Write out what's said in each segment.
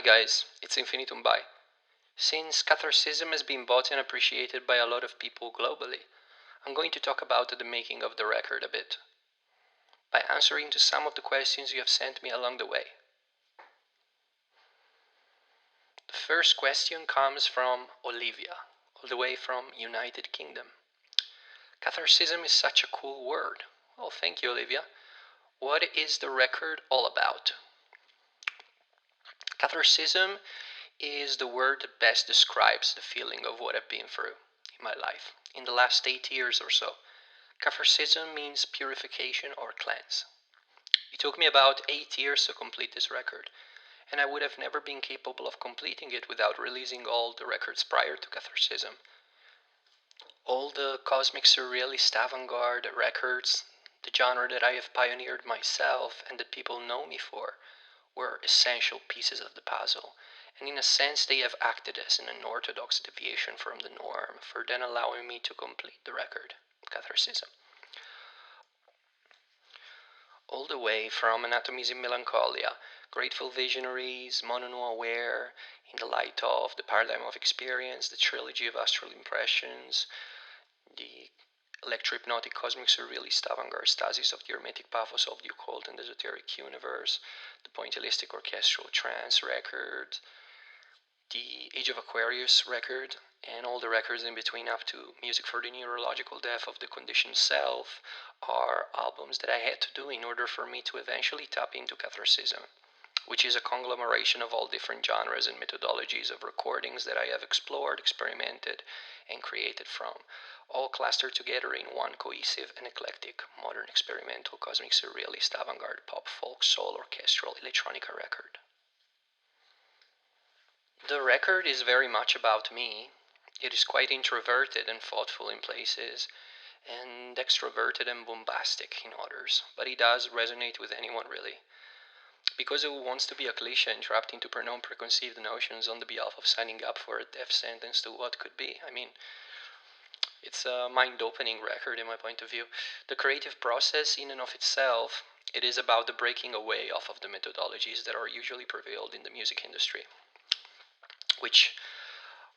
guys, it's Infinitum Bai. Since Catharcism has been bought and appreciated by a lot of people globally, I'm going to talk about the making of the record a bit, by answering to some of the questions you have sent me along the way. The first question comes from Olivia, all the way from United Kingdom. Catharcism is such a cool word. Well, thank you, Olivia. What is the record all about? Catharcism is the word that best describes the feeling of what I've been through in my life in the last 8 years or so. Catharcism means purification or cleanse. It took me about 8 years to complete this record, and I would have never been capable of completing it without releasing all the records prior to Catharcism. All the cosmic surrealist avant-garde records, the genre that I have pioneered myself and that people know me for, were essential pieces of the puzzle, and in a sense they have acted as an unorthodox deviation from the norm for then allowing me to complete the record, Catharcism. All the way from Anatomies in Melancholia, Grateful Visionaries, Mono No Aware, In the Light of, The Paradigm of Experience, the Trilogy of Astral Impressions, the Electro-Hypnotic Cosmic Surrealist Avant-Garde Stasis of the Hermetic Pathos of the Occult and Esoteric Universe, the Pointillistic Orchestral Trance record, the Age of Aquarius record, and all the records in between up to Music for the Neurological Death of the Conditioned Self are albums that I had to do in order for me to eventually tap into Catharcism, which is a conglomeration of all different genres and methodologies of recordings that I have explored, experimented, and created from, all clustered together in one cohesive and eclectic, modern experimental, cosmic surrealist, avant-garde, pop, folk, soul, orchestral, electronica record. The record is very much about me. It is quite introverted and thoughtful in places, and extroverted and bombastic in others, but it does resonate with anyone really. Because who wants to be a cliche and trapped into preconceived notions on the behalf of signing up for a death sentence to what could be? I mean, it's a mind-opening record in my point of view. The creative process in and of itself, it is about the breaking away off of the methodologies that are usually prevailed in the music industry, which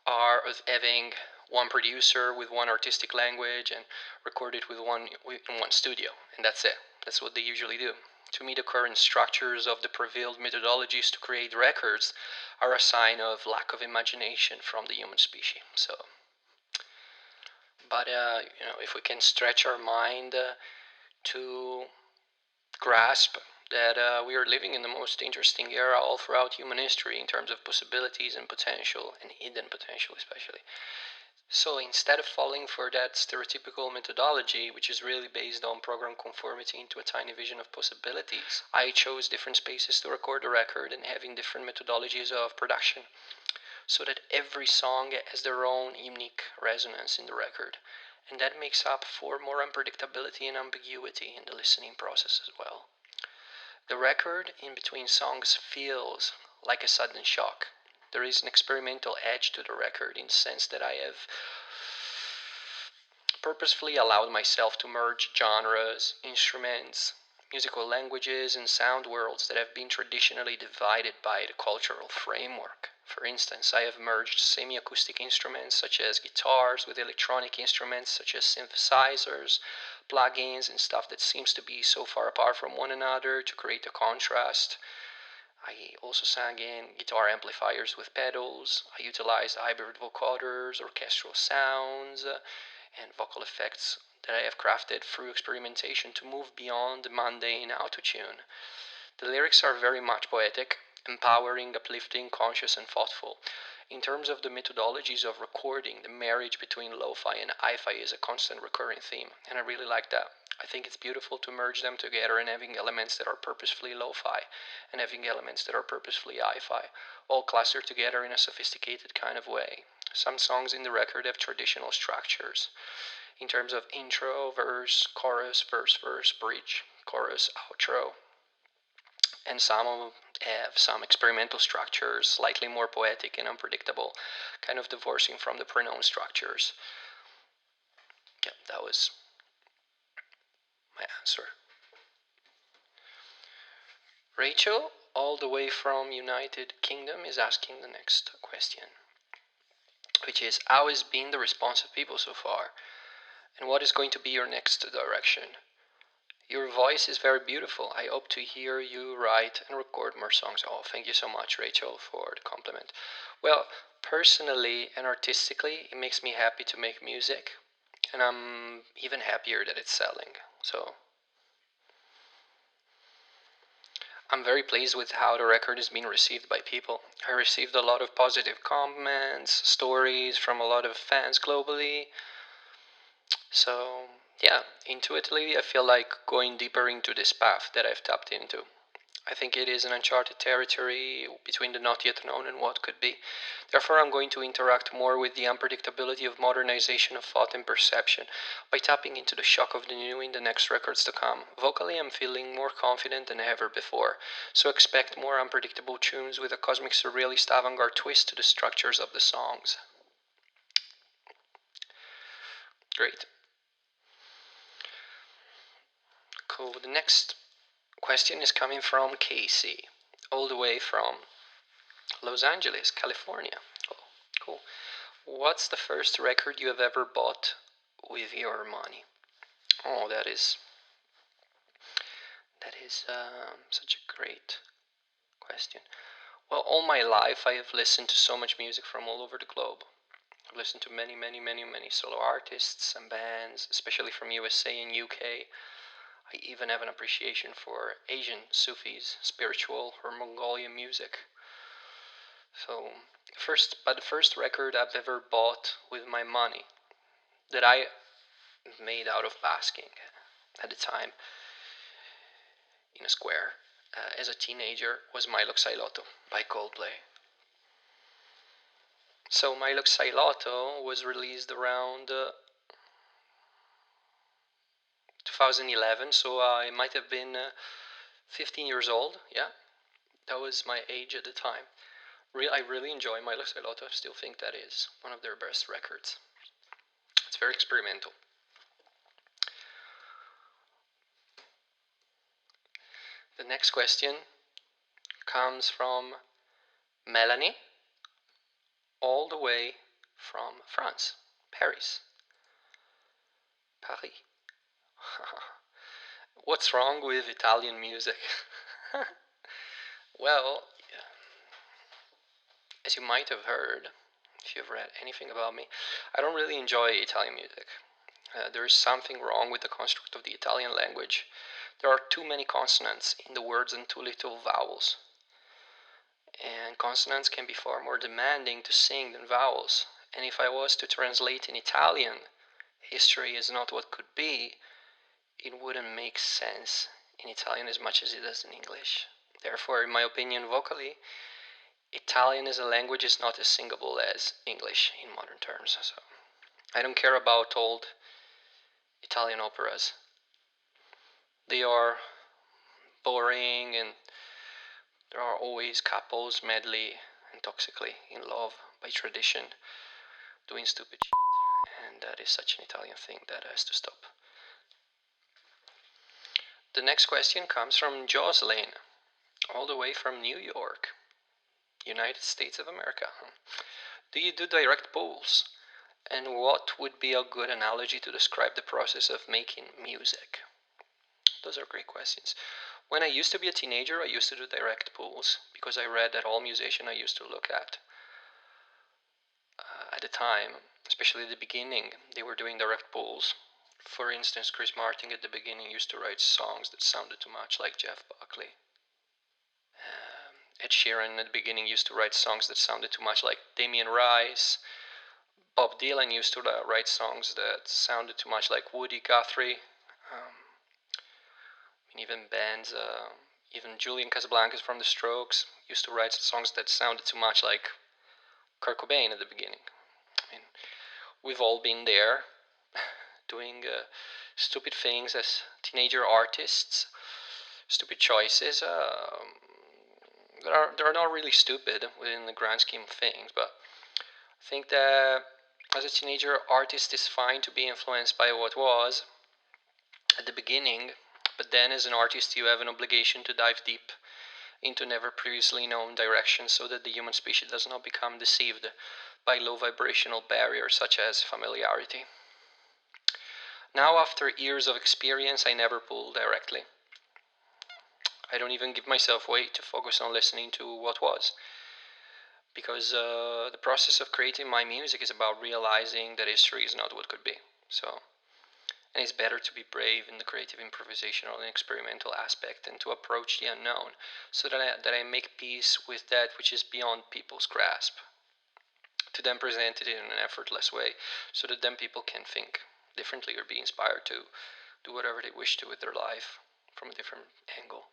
are of having one producer with one artistic language and record it with in one studio, and that's it. That's what they usually do. To me, the current structures of the prevailed methodologies to create records are a sign of lack of imagination from the human species. But if we can stretch our mind to grasp that we are living in the most interesting era all throughout human history in terms of possibilities and potential, and hidden potential especially. So instead of falling for that stereotypical methodology, which is really based on program conformity into a tiny vision of possibilities, I chose different spaces to record the record and having different methodologies of production, so that every song has their own unique resonance in the record, and that makes up for more unpredictability and ambiguity in the listening process as well. The record in between songs feels like a sudden shock. There is an experimental edge to the record in the sense that I have purposefully allowed myself to merge genres, instruments, musical languages, and sound worlds that have been traditionally divided by the cultural framework. For instance, I have merged semi-acoustic instruments such as guitars with electronic instruments such as synthesizers, plugins, and stuff that seems to be so far apart from one another to create a contrast. I also sang in guitar amplifiers with pedals. I utilized hybrid vocoders, orchestral sounds, and vocal effects that I have crafted through experimentation to move beyond the mundane autotune. The lyrics are very much poetic, empowering, uplifting, conscious, and thoughtful. In terms of the methodologies of recording, the marriage between lo-fi and hi-fi is a constant recurring theme, and I really like that. I think it's beautiful to merge them together and having elements that are purposefully lo-fi and having elements that are purposefully hi-fi, all clustered together in a sophisticated kind of way. Some songs in the record have traditional structures in terms of intro, verse, chorus, bridge, chorus, outro, and some have some experimental structures, slightly more poetic and unpredictable, kind of divorcing from the pronoun structures. Yeah, that was my answer. Rachel all the way from United Kingdom, is asking the next question, which is, how has been the response of people so far? And what is going to be your next direction? Your voice is very beautiful. I hope to hear you write and record more songs. Oh, thank you so much, Rachel, for the compliment. Well, personally and artistically, it makes me happy to make music, and I'm even happier that it's selling. So I'm very pleased with how the record has been received by people. I received a lot of positive comments, stories from a lot of fans globally. So, yeah, intuitively, I feel like going deeper into this path that I've tapped into. I think it is an uncharted territory between the not yet known and what could be. Therefore, I'm going to interact more with the unpredictability of modernization of thought and perception by tapping into the shock of the new in the next records to come. Vocally, I'm feeling more confident than ever before, so expect more unpredictable tunes with a cosmic surrealist avant-garde twist to the structures of the songs. Great. Cool. The next question is coming from Casey, all the way from Los Angeles, California. Oh, cool. What's the first record you have ever bought with your money? Oh, that is such a great question. Well, all my life I have listened to so much music from all over the globe. I've listened to many solo artists and bands, especially from USA and UK. I even have an appreciation for Asian Sufis, spiritual or Mongolian music. So, the first record I've ever bought with my money that I made out of basking at the time in a square as a teenager was My Loxailoto by Coldplay. So My Loxailoto was released around 2011, so I might have been 15 years old. Yeah, that was my age at the time. I really enjoy My Loxailoto. I still think that is one of their best records. It's very experimental. The next question comes from Melanie, all the way from France, Paris. Paris. What's wrong with Italian music? Well, as you might have heard, if you've read anything about me, I don't really enjoy Italian music. There is something wrong with the construct of the Italian language. There are too many consonants in the words and too little vowels. And consonants can be far more demanding to sing than vowels. And if I was to translate in Italian, history is not what could be, it wouldn't make sense in Italian as much as it does in English. Therefore, in my opinion, vocally, Italian as a language is not as singable as English in modern terms. So I don't care about old Italian operas. They are boring, and there are always couples madly and toxically in love by tradition, doing stupid shit, and that is such an Italian thing that has to stop. The next question comes from Jocelyn, all the way from New York, United States of America. Do you do direct pulls? And what would be a good analogy to describe the process of making music? Those are great questions. When I used to be a teenager, I used to do direct pulls because I read that all musicians I used to look at the time, especially at the beginning, they were doing direct pulls. For instance, Chris Martin at the beginning used to write songs that sounded too much like Jeff Buckley. Ed Sheeran at the beginning used to write songs that sounded too much like Damien Rice. Bob Dylan used to write songs that sounded too much like Woody Guthrie. Even bands, even Julian Casablancas from The Strokes used to write songs that sounded too much like Kurt Cobain at the beginning. I mean, we've all been there, doing stupid things as teenager artists, stupid choices. They're not really stupid within the grand scheme of things, but I think that as a teenager artist, it's fine to be influenced by what was at the beginning, but then as an artist, you have an obligation to dive deep into never previously known directions so that the human species does not become deceived by low vibrational barriers such as familiarity. Now, after years of experience, I never pull directly. I don't even give myself way to focus on listening to what was. Because the process of creating my music is about realizing that history is not what could be. So, and it's better to be brave in the creative improvisational and experimental aspect and to approach the unknown so that I make peace with that which is beyond people's grasp. To then present it in an effortless way so that then people can think differently or be inspired to do whatever they wish to with their life from a different angle.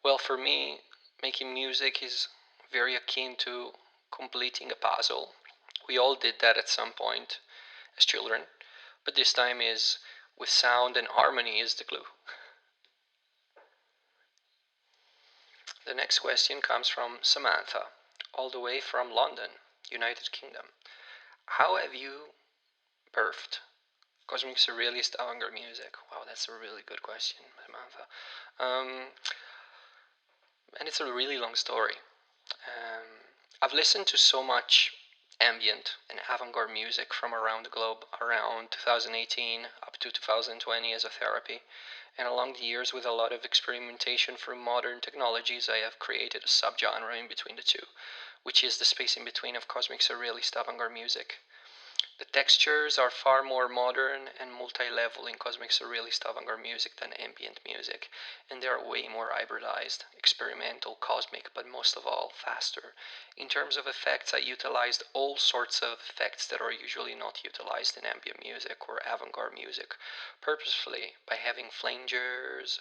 Well, for me, making music is very akin to completing a puzzle. We all did that at some point as children, but this time is with sound and harmony is the clue. The next question comes from Samantha, all the way from London, United Kingdom. How have you birthed cosmic surrealist avant-garde music? Wow, that's a really good question, Samantha. And it's a really long story. I've listened to so much ambient and avant-garde music from around the globe around 2018 up to 2020 as a therapy, and along the years with a lot of experimentation through modern technologies I have created a subgenre in between the two, which is the space in between of cosmic surrealist avant-garde music. The textures are far more modern and multi-level in cosmic surrealist avant-garde music than ambient music, and they are way more hybridized, experimental, cosmic, but most of all, faster. In terms of effects, I utilized all sorts of effects that are usually not utilized in ambient music or avant-garde music, purposefully, by having flangers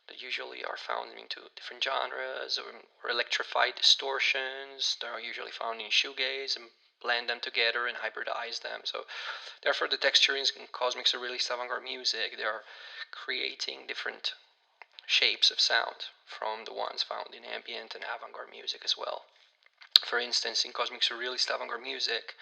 that usually are found into different genres, or electrified distortions that are usually found in shoegaze, and blend them together and hybridize them. So therefore the texturings in cosmic surrealist avant-garde music, they are creating different shapes of sound from the ones found in ambient and avant-garde music as well. For instance, in cosmic surrealist avant-garde music,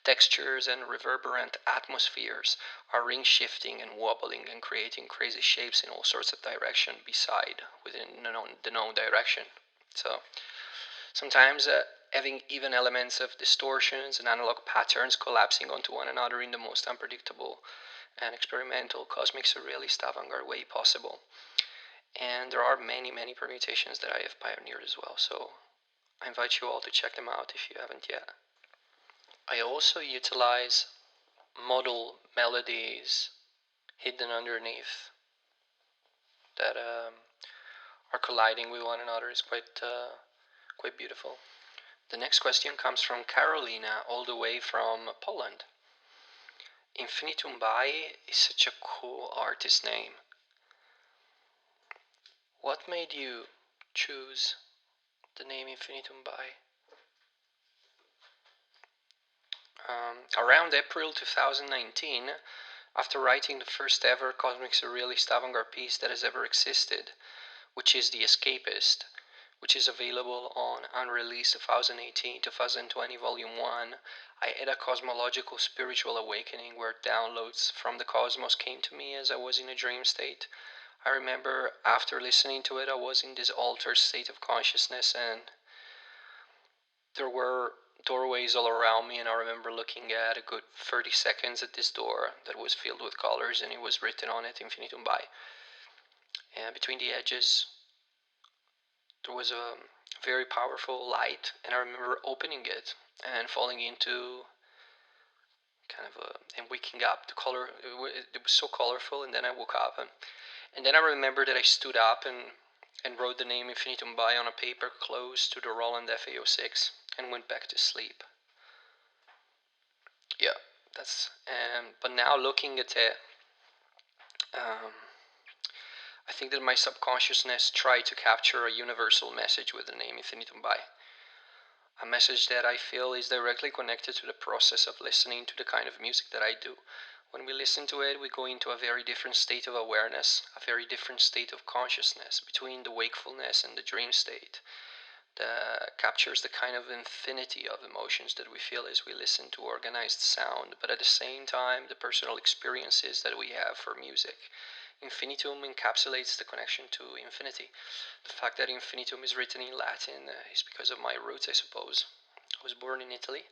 textures and reverberant atmospheres are ring shifting and wobbling and creating crazy shapes in all sorts of direction beside within the known direction. So sometimes having even elements of distortions and analog patterns collapsing onto one another in the most unpredictable and experimental cosmic surrealist avant-garde way possible. And there are many, many permutations that I have pioneered as well, so I invite you all to check them out if you haven't yet. I also utilize modal melodies hidden underneath that are colliding with one another. It's quite beautiful. The next question comes from Carolina, all the way from Poland. Infinitum Bai is such a cool artist name. What made you choose the name Infinitum Bai? Around April 2019, after writing the first ever cosmic surrealist avant-garde piece that has ever existed, which is The Escapist, which is available on unreleased 2018-2020 Volume 1, I had a cosmological spiritual awakening where downloads from the cosmos came to me as I was in a dream state. I remember after listening to it, I was in this altered state of consciousness and there were doorways all around me, and I remember looking at a good 30 seconds at this door that was filled with colors and it was written on it Infinitum Bai. And between the edges there was a very powerful light, and I remember opening it and falling into kind of and waking up. The color, it was so colorful, and then I woke up, and then I remember that I stood up and wrote the name Infinitum Bai on a paper close to the Roland FA06 and went back to sleep. Yeah, that's but now looking at it, I think that my subconsciousness tried to capture a universal message with the name Infinitum Bai. A message that I feel is directly connected to the process of listening to the kind of music that I do. When we listen to it, we go into a very different state of awareness, a very different state of consciousness between the wakefulness and the dream state. that captures the kind of infinity of emotions that we feel as we listen to organized sound, but at the same time, the personal experiences that we have for music. Infinitum encapsulates the connection to infinity. The fact that infinitum is written in Latin is because of my roots, I suppose. I was born in Italy,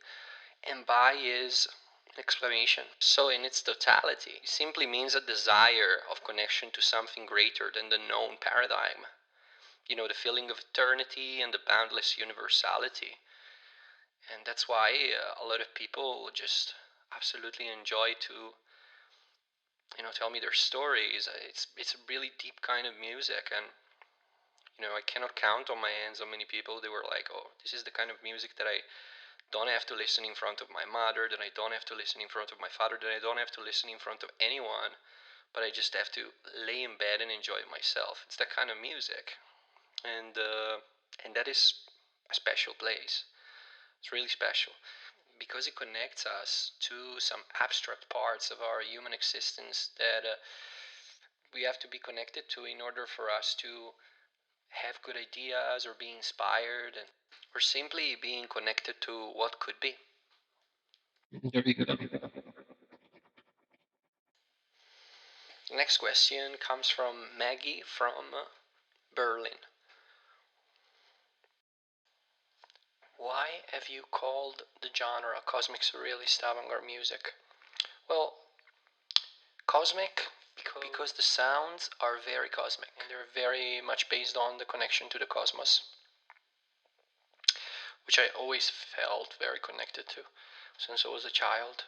and Bai is an exclamation. So, in its totality, it simply means a desire of connection to something greater than the known paradigm. You know, the feeling of eternity and the boundless universality. And that's why a lot of people just absolutely enjoy to, tell me their stories. It's a really deep kind of music, and I cannot count on my hands how many people they were like, oh, this is the kind of music that I don't have to listen in front of my mother, that I don't have to listen in front of my father, that I don't have to listen in front of anyone, but I just have to lay in bed and enjoy it myself. It's that kind of music, and that is a special place. It's really special because it connects us to some abstract parts of our human existence that we have to be connected to in order for us to have good ideas or be inspired or simply being connected to what could be. Very good. The next question comes from Maggie from Berlin. Why have you called the genre cosmic surrealist avant-garde music? Well, cosmic because the sounds are very cosmic and they're very much based on the connection to the cosmos, which I always felt very connected to since I was a child.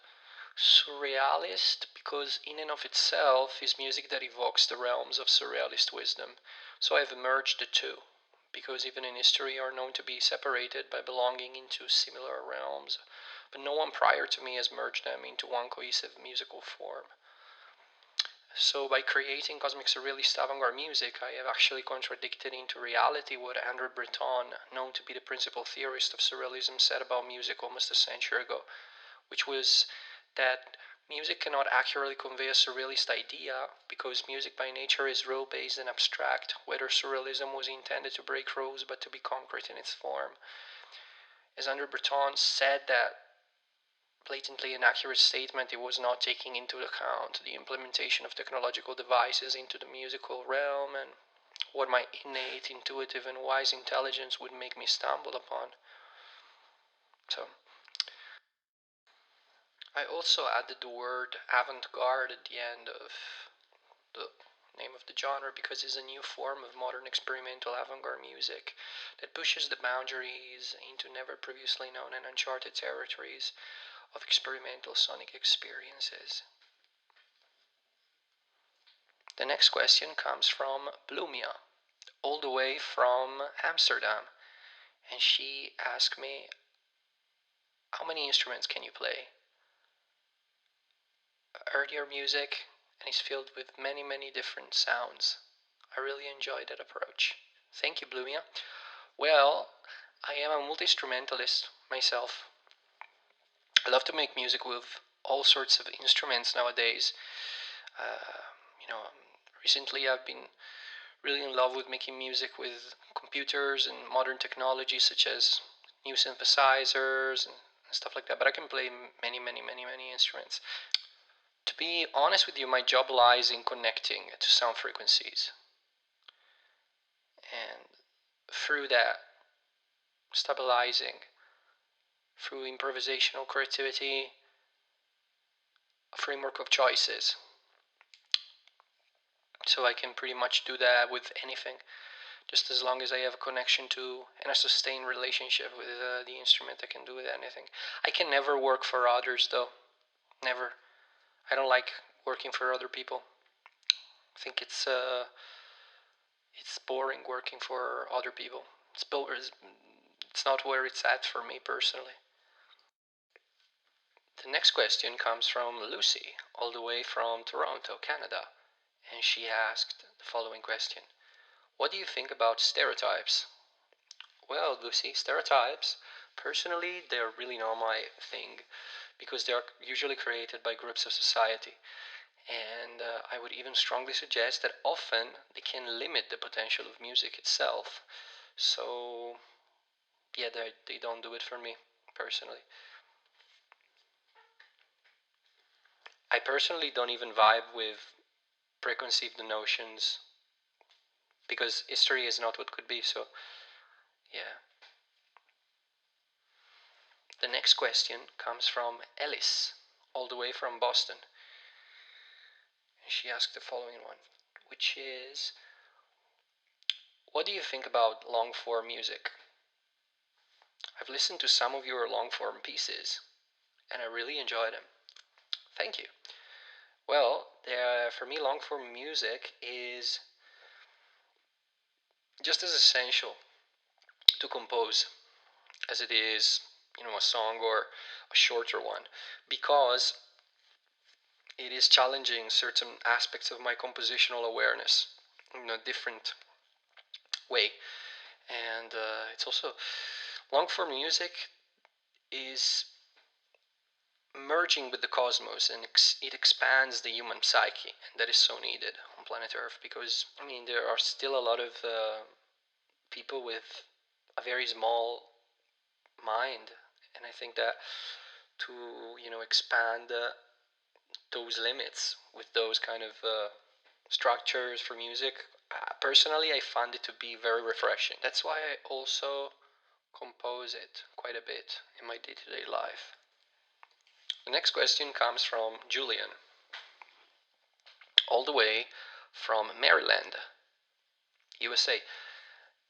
Surrealist because in and of itself is music that evokes the realms of surrealist wisdom. So I've merged the two because even in history are known to be separated by belonging into similar realms, but no one prior to me has merged them into one cohesive musical form. So by creating cosmic surrealist avant-garde music, I have actually contradicted into reality what André Breton, known to be the principal theorist of surrealism, said about music almost a century ago, which was that music cannot accurately convey a surrealist idea because music by nature is rule-based and abstract, whether surrealism was intended to break rules but to be concrete in its form. As André Breton said that blatantly inaccurate statement, it was not taking into account the implementation of technological devices into the musical realm and what my innate, intuitive, and wise intelligence would make me stumble upon. So, I also added the word avant-garde at the end of the name of the genre because it's a new form of modern experimental avant-garde music that pushes the boundaries into never previously known and uncharted territories of experimental sonic experiences. The next question comes from Blumia, all the way from Amsterdam, and she asked me, how many instruments can you play? I heard your music and it's filled with many, many different sounds. I really enjoy that approach. Thank you, Blumia. Well, I am a multi-instrumentalist myself. I love to make music with all sorts of instruments nowadays. Uh, you know, recently I've been really in love with making music with computers and modern technologies such as new synthesizers and stuff like that. But I can play many, many, many, many instruments. To be honest with you, my job lies in connecting to sound frequencies. And through that, stabilizing, through improvisational creativity, a framework of choices. So I can pretty much do that with anything, just as long as I have a connection to and a sustained relationship with the instrument. I can do with anything. I can never work for others, though. Never. I don't like working for other people. I think it's boring working for other people. It's not where it's at for me personally. The next question comes from Lucy, all the way from Toronto, Canada, and she asked the following question: what do you think about stereotypes? Well, Lucy, stereotypes, personally, they're really not my thing because they are usually created by groups of society. And I would even strongly suggest that often they can limit the potential of music itself. So yeah, they don't do it for me personally. I personally don't even vibe with preconceived notions because history is not what could be. So yeah. The next question comes from Ellis, all the way from Boston. She asked the following one, which is, what do you think about long form music? I've listened to some of your long form pieces and I really enjoy them. Thank you. Well, for me, long form music is just as essential to compose as it is, a song or a shorter one, because it is challenging certain aspects of my compositional awareness in a different way. And it's also, long form music is merging with the cosmos, and it expands the human psyche, and that is so needed on planet Earth because, there are still a lot of people with a very small mind, and I think that to expand those limits with those kind of structures for music, personally I find it to be very refreshing. That's why I also compose it quite a bit in my day-to-day life. The next question comes from Julian, all the way from Maryland, USA.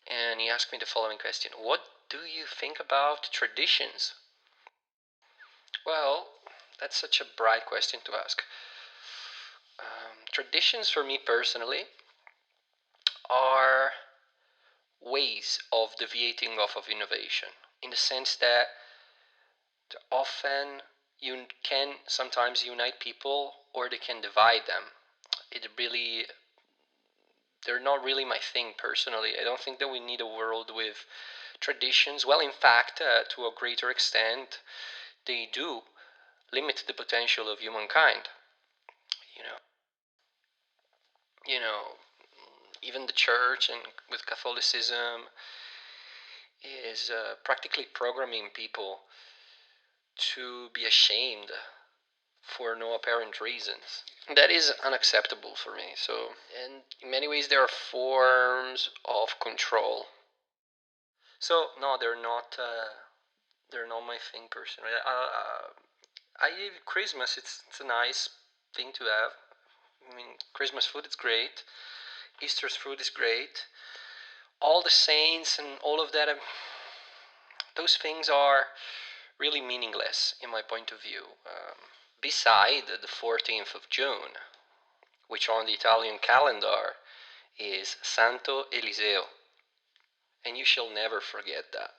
And he asked me the following question: what do you think about traditions? Well, that's such a bright question to ask. Traditions for me personally are ways of deviating off of innovation, in the sense that often you can sometimes unite people or they can divide them. It really, they're not really my thing personally. I don't think that we need a world with traditions. Well, in fact, to a greater extent, they do limit the potential of humankind. You know, you know, even the church and with Catholicism is practically programming people to be ashamed for no apparent reasons. That is unacceptable for me. So, and in many ways, there are forms of control. So, no, they're not. They're not my thing personally. Christmas. It's a nice thing to have. Christmas food is great. Easter's food is great. All the saints and all of that. Those things are really meaningless in my point of view. Beside the 14th of June, which on the Italian calendar is Santo Eliseo, and you shall never forget that.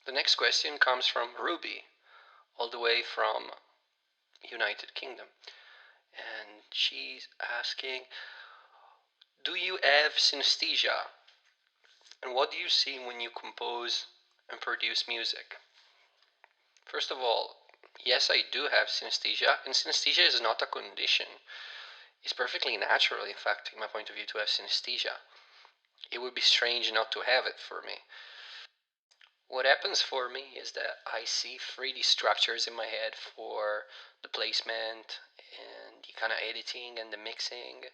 The next question comes from Ruby, all the way from United Kingdom, and she's asking, do you have synesthesia? And what do you see when you compose and produce music? First of all, yes, I do have synesthesia, and synesthesia is not a condition. It's perfectly natural, in fact, in my point of view, to have synesthesia. It would be strange not to have it for me. What happens for me is that I see 3D structures in my head for the placement and the kind of editing and the mixing,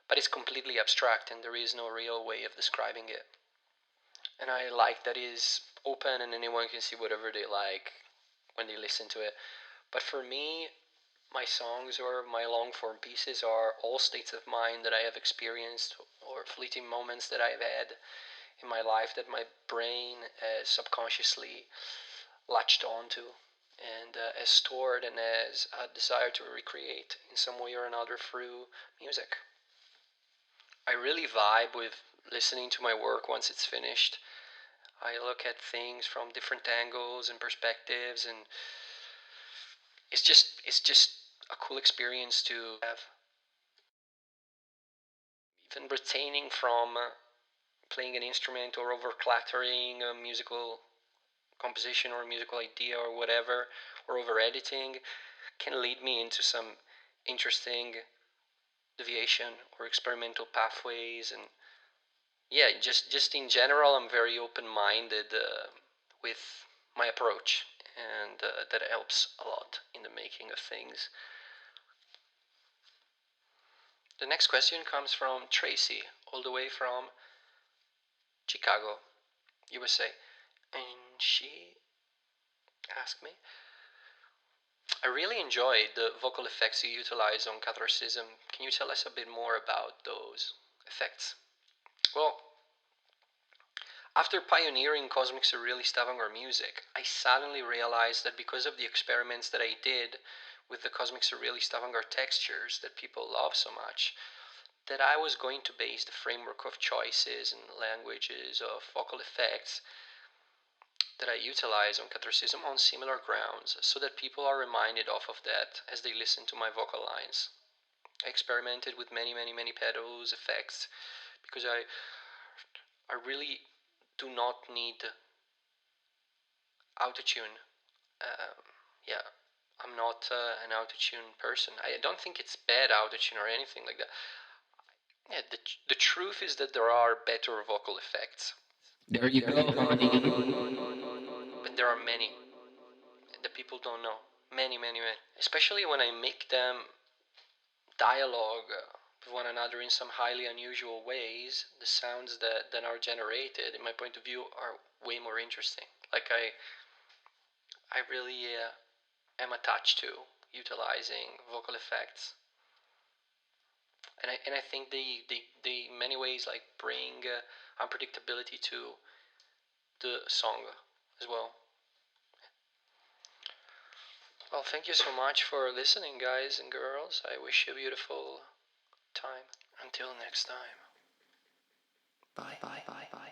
but it's completely abstract and there is no real way of describing it. And I like that is open and anyone can see whatever they like when they listen to it. But for me, my songs or my long form pieces are all states of mind that I have experienced or fleeting moments that I've had in my life that my brain has subconsciously latched onto and has stored and has a desire to recreate in some way or another through music. I really vibe with listening to my work once it's finished. I look at things from different angles and perspectives, and it's just a cool experience to have. Even retaining from playing an instrument or over clattering a musical composition or a musical idea or whatever, or over editing, can lead me into some interesting deviation or experimental pathways. And yeah, just in general, I'm very open-minded with my approach, and that helps a lot in the making of things. The next question comes from Tracy, all the way from Chicago, USA, and she asked me, I really enjoyed the vocal effects you utilize on Catharcism. Can you tell us a bit more about those effects? Well, after pioneering cosmic surrealist avant-garde music, I suddenly realized that because of the experiments that I did with the cosmic surrealist avant-garde textures that people love so much, that I was going to base the framework of choices and languages of vocal effects that I utilize on Catharcism on similar grounds, so that people are reminded of that as they listen to my vocal lines. I experimented with many pedals, effects, because I really do not need autotune. Um, yeah, I'm not an autotune person. I don't think it's bad autotune or anything like that. Yeah, the truth is that there are better vocal effects. There you go, honey. But there are many that people don't know. Many. Especially when I make them dialogue with one another in some highly unusual ways, the sounds that then are generated, in my point of view, are way more interesting. Like I really am attached to utilizing vocal effects, and I think they in many ways like bring unpredictability to the song as well. Well, thank you so much for listening, guys and girls. I wish you a beautiful time. Until next time. Bye.